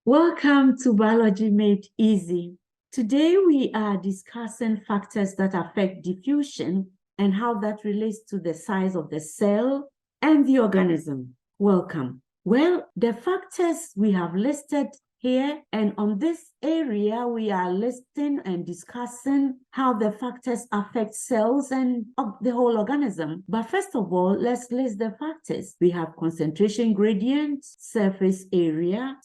Welcome to Biology Made Easy. Today we are discussing factors that affect diffusion and how that relates to the size of the cell and the organism. Welcome. Well, the factors we have listed here, and on this area we are listing and discussing how the factors affect cells and the whole organism. But first of all, let's list the factors. We have concentration gradient, surface area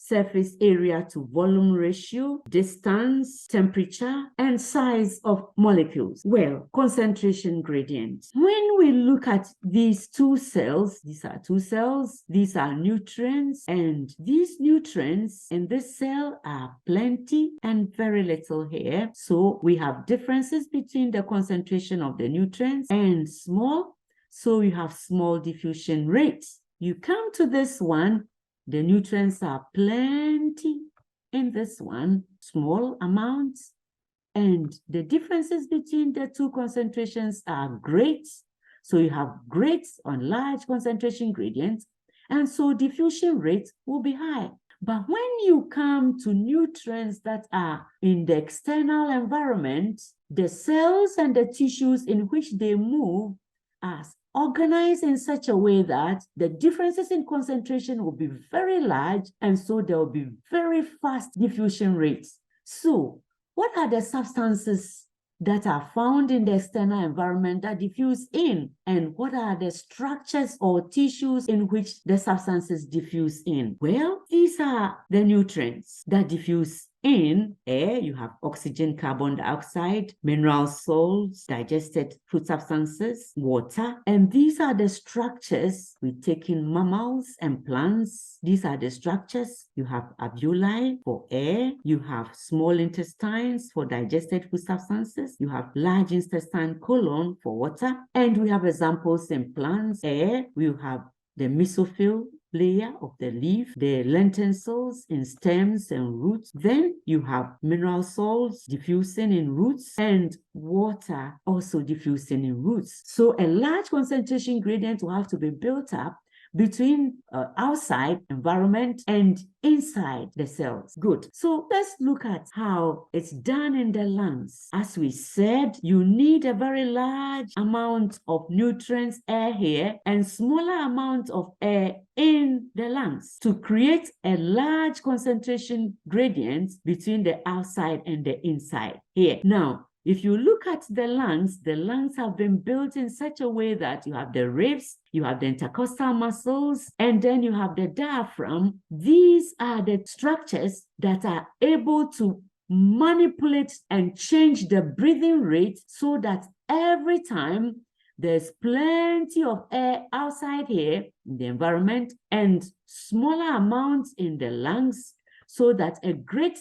to volume ratio, distance, temperature, and size of molecules. Well, concentration gradient. When we look at these two cells, these are two cells, these are nutrients, and these nutrients in this cell are plenty and very little here. So we have differences between the concentration of the nutrients and small. So you have small diffusion rate. You come to this one, the nutrients are plenty. In this one, small amounts. And the differences between the two concentrations are great. So you have great on large concentration gradients. And so diffusion rate will be high. But when you come to nutrients that are in the external environment, the cells and the tissues in which they move are organized in such a way that the differences in concentration will be very large, and so there will be very fast diffusion rates. So, what are the substances that are found in the external environment that diffuse in? And what are the structures or tissues in which the substances diffuse in? Well, these are the nutrients that diffuse in air. You have oxygen, carbon dioxide, mineral salts, digested food substances, water. And these are the structures we take in mammals and plants. These are the structures. You have alveoli for air. You have small intestines for digested food substances. You have large intestine colon for water. And we have examples in plants, air. We have the mesophyll layer of the leaf, the lenticels in stems and roots. Then you have mineral salts diffusing in roots and water also diffusing in roots. So a large concentration gradient will have to be built up between outside environment and inside the cells. Good. So let's look at how it's done in the lungs. As we said, you need a very large amount of nutrients, air here, and smaller amount of air in the lungs to create a large concentration gradient between the outside and the inside here. Now, if you look at the lungs have been built in such a way that you have the ribs, you have the intercostal muscles, and then you have the diaphragm. These are the structures that are able to manipulate and change the breathing rate so that every time there's plenty of air outside here in the environment and smaller amounts in the lungs so that a great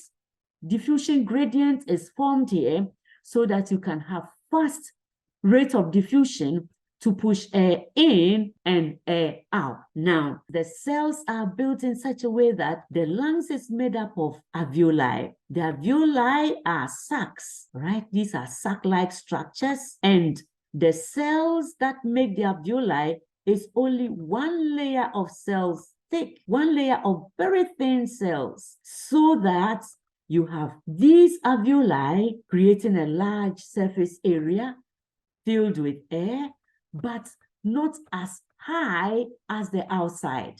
diffusion gradient is formed here, so that you can have fast rate of diffusion to push air in and air out. Now, the cells are built in such a way that the lungs is made up of alveoli. The alveoli are sacs, right? These are sac-like structures, and the cells that make the alveoli is only one layer of cells thick, one layer of very thin cells, so that you have these alveoli creating a large surface area filled with air, but not as high as the outside,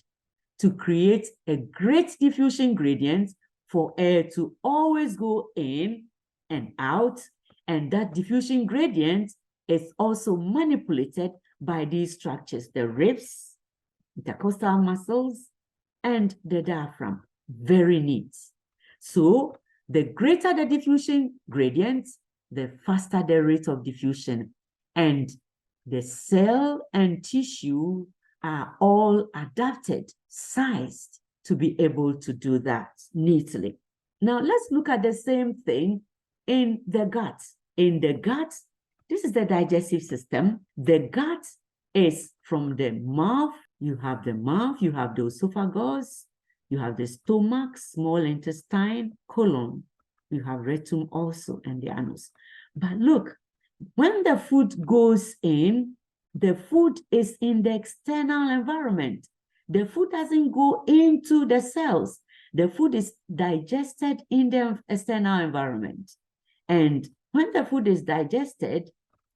to create a great diffusion gradient for air to always go in and out. And that diffusion gradient is also manipulated by these structures, the ribs, intercostal muscles, and the diaphragm. Very neat. So the greater the diffusion gradient, the faster the rate of diffusion. And the cell and tissue are all adapted, sized to be able to do that neatly. Now let's look at the same thing in the gut. In the gut, this is the digestive system. The gut is from the mouth. You have the mouth, you have the esophagus, you have the stomach, small intestine, colon. You have rectum also, and the anus. But look, when the food goes in, the food is in the external environment. The food doesn't go into the cells. the food is digested in the external environment. And when the food is digested,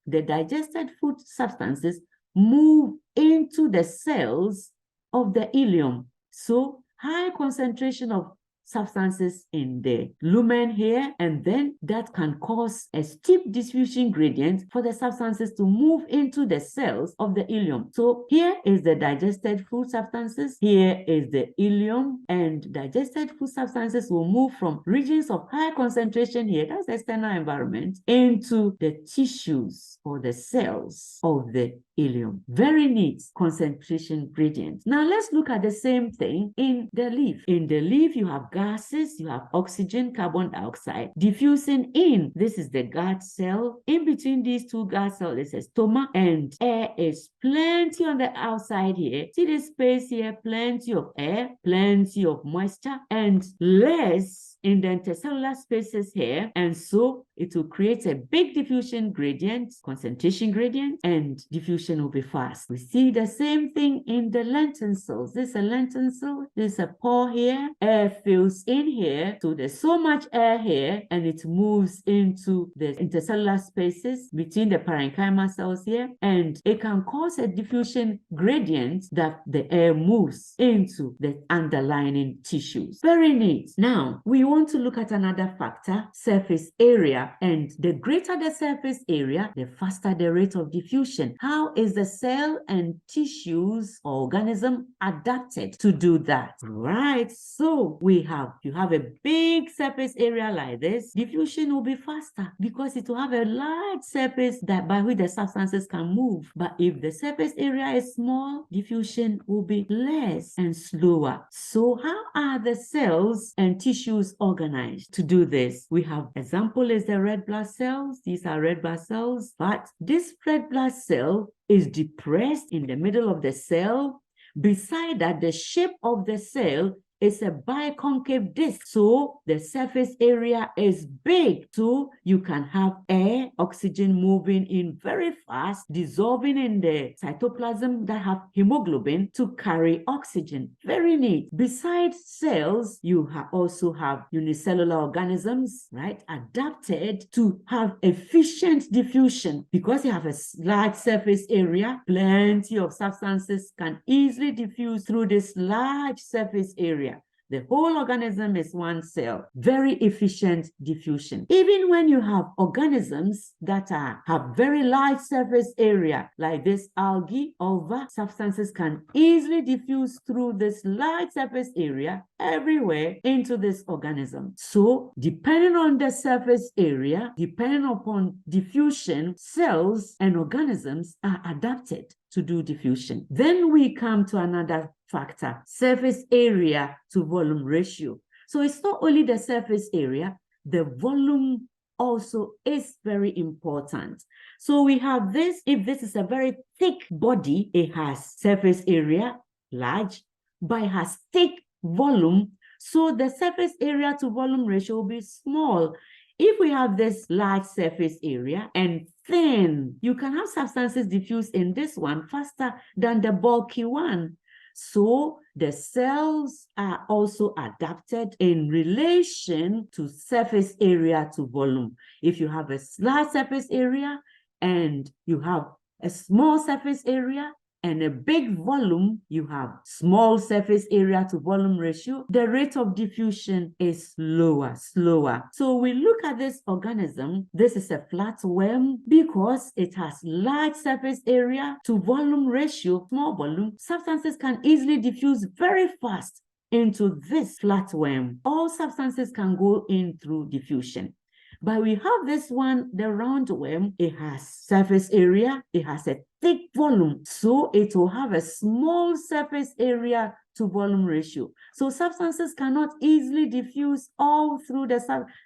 the digested food substances move into the cells of the ileum. So high concentration of substances in the lumen here, and then that can cause a steep diffusion gradient for the substances to move into the cells of the ileum. So here is the digested food substances, here is the ileum, and digested food substances will move from regions of high concentration here, that's the external environment, into the tissues or the cells of the ileum. Very neat concentration gradient. Now let's look at the same thing in the leaf. In the leaf, you have gases, you have oxygen, carbon dioxide diffusing in. This is the gut cell. In between these two gut cells, there's a stomach, and air is plenty on the outside here. See this space here, plenty of air, plenty of moisture, and less in the intercellular spaces here. And so it will create a big diffusion gradient, concentration gradient, and diffusion will be fast. We see the same thing in the lentil cells. This is a lentil cell, this is a pore here, air fills in here, so there's so much air here, and it moves into the intercellular spaces between the parenchyma cells here, and it can cause a diffusion gradient that the air moves into the underlying tissues. Very neat. Now, we want to look at another factor, surface area. And the greater the surface area, the faster the rate of diffusion. How is the cell and tissues or organism adapted to do that? Right, so you have a big surface area like this, diffusion will be faster because it will have a large surface that by which the substances can move. But if the surface area is small, diffusion will be less and slower. So how are the cells and tissues organized to do this? We have example is the red blood cells. These are red blood cells, but this red blood cell is depressed in the middle of the cell. Beside that, the shape of the cell is a biconcave disc, so the surface area is big, so you can have air, oxygen moving in very fast, dissolving in the cytoplasm that have hemoglobin to carry oxygen. Very neat. Besides cells, you also have unicellular organisms, right, adapted to have efficient diffusion because you have a large surface area. Plenty of substances can easily diffuse through this large surface area. The whole organism is one cell. Very efficient diffusion. Even when you have organisms that have very large surface area, like this algae, ulva, substances can easily diffuse through this large surface area everywhere into this organism. So, depending on the surface area, depending upon diffusion, cells and organisms are adapted to do diffusion. Then we come to another factor, surface area to volume ratio. So it's not only the surface area, the volume also is very important. So we have this, if this is a very thick body, it has surface area, large, but it has thick volume. So the surface area to volume ratio will be small. If we have this large surface area and thin, you can have substances diffuse in this one faster than the bulky one. So the cells are also adapted in relation to surface area to volume. If you have a large surface area and you have a small surface area and a big volume, you have small surface area to volume ratio, the rate of diffusion is slower. So we look at this organism. This is a flatworm because it has large surface area to volume ratio, small volume. Substances can easily diffuse very fast into this flatworm. All substances can go in through diffusion. But we have this one, the roundworm. It has surface area, it has a thick volume, so it will have a small surface area to volume ratio. So substances cannot easily diffuse all through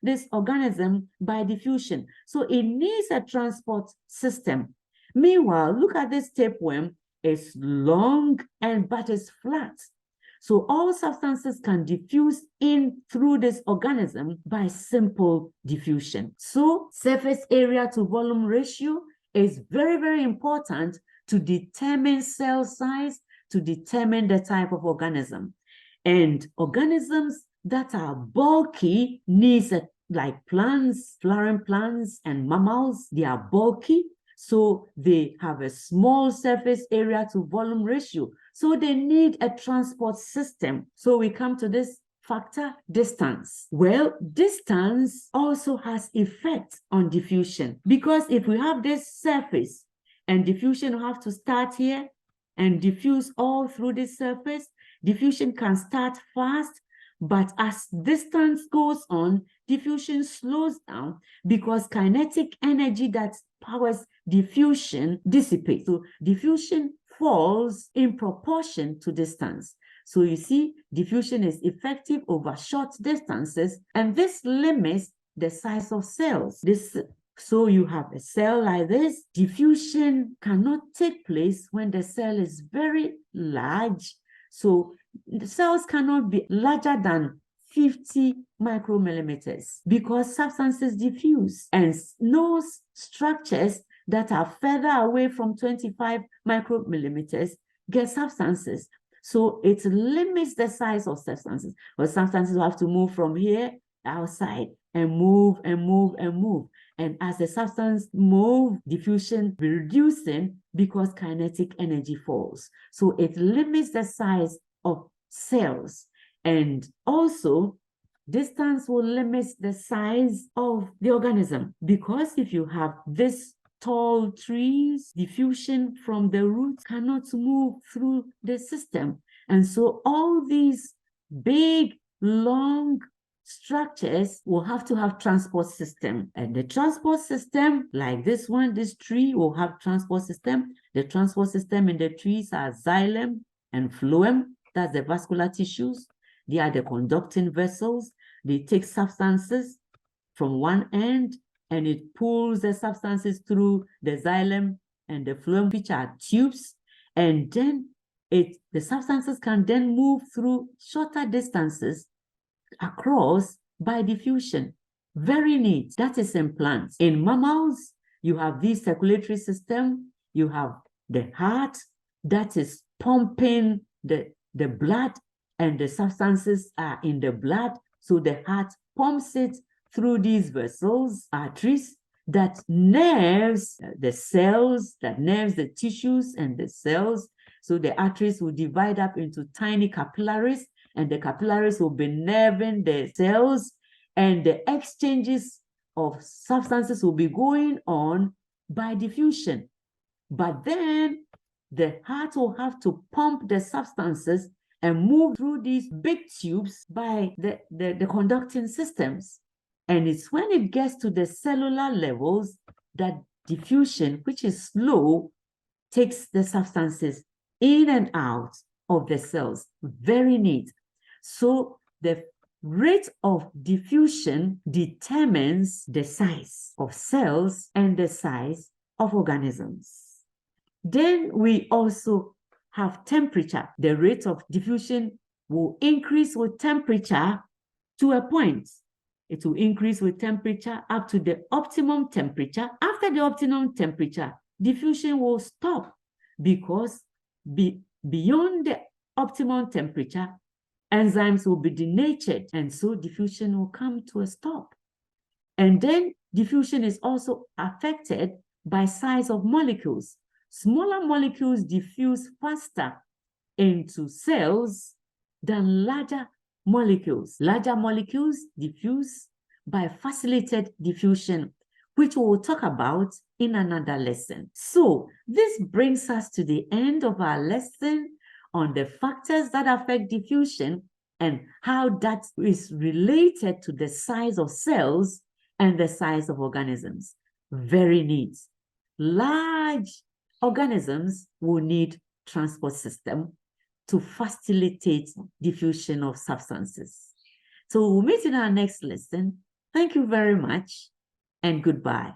this organism by diffusion. So it needs a transport system. Meanwhile, look at this tapeworm. It's long but it's flat. So all substances can diffuse in through this organism by simple diffusion. So surface area to volume ratio is very, very important to determine cell size, to determine the type of organism. And organisms that are bulky needs, like plants, flowering plants and mammals, they are bulky. So they have a small surface area to volume ratio. So they need a transport system. So we come to this factor, distance. Well, distance also has effect on diffusion, because if we have this surface and diffusion will have to start here and diffuse all through this surface, diffusion can start fast, but as distance goes on, diffusion slows down because kinetic energy that powers diffusion dissipates. So diffusion falls in proportion to distance. So you see, diffusion is effective over short distances, and this limits the size of cells. So you have a cell like this. Diffusion cannot take place when the cell is very large. So the cells cannot be larger than 50 micromillimeters because substances diffuse, and no structures that are further away from 25 micromillimeters get substances. So it limits the size of substances. But substances have to move from here outside and move and move and move. And as the substance moves, diffusion will be reducing because kinetic energy falls. So it limits the size of cells. And also, distance will limit the size of the organism, because if you have this tall trees, diffusion from the roots cannot move through the system. And so all these big, long structures will have to have transport system. And the transport system, like this one, this tree will have transport system. The transport system in the trees are xylem and phloem. That's the vascular tissues. They are the conducting vessels. They take substances from one end and it pulls the substances through the xylem and the phloem, which are tubes. And then the substances can then move through shorter distances across by diffusion. Very neat. That is in plants. In mammals, you have this circulatory system. You have the heart that is pumping the blood, and the substances are in the blood. So the heart pumps it through these vessels, arteries, that nerves the cells, that nerves the tissues and the cells. So the arteries will divide up into tiny capillaries, and the capillaries will be nerving the cells, and the exchanges of substances will be going on by diffusion. But then the heart will have to pump the substances and move through these big tubes by the conducting systems. And it's when it gets to the cellular levels that diffusion, which is slow, takes the substances in and out of the cells. Very neat. So the rate of diffusion determines the size of cells and the size of organisms. Then we also have temperature. The rate of diffusion will increase with temperature to a point. It will increase with temperature up to the optimum temperature. After the optimum temperature, diffusion will stop, because beyond the optimum temperature, enzymes will be denatured, and so diffusion will come to a stop. And then diffusion is also affected by size of molecules. Smaller molecules diffuse faster into cells than larger molecules. Larger molecules diffuse by facilitated diffusion, which we will talk about in another lesson. So this brings us to the end of our lesson on the factors that affect diffusion and how that is related to the size of cells and the size of organisms. Very neat. Large organisms will need transport system to facilitate diffusion of substances. So we'll meet in our next lesson. Thank you very much, and goodbye.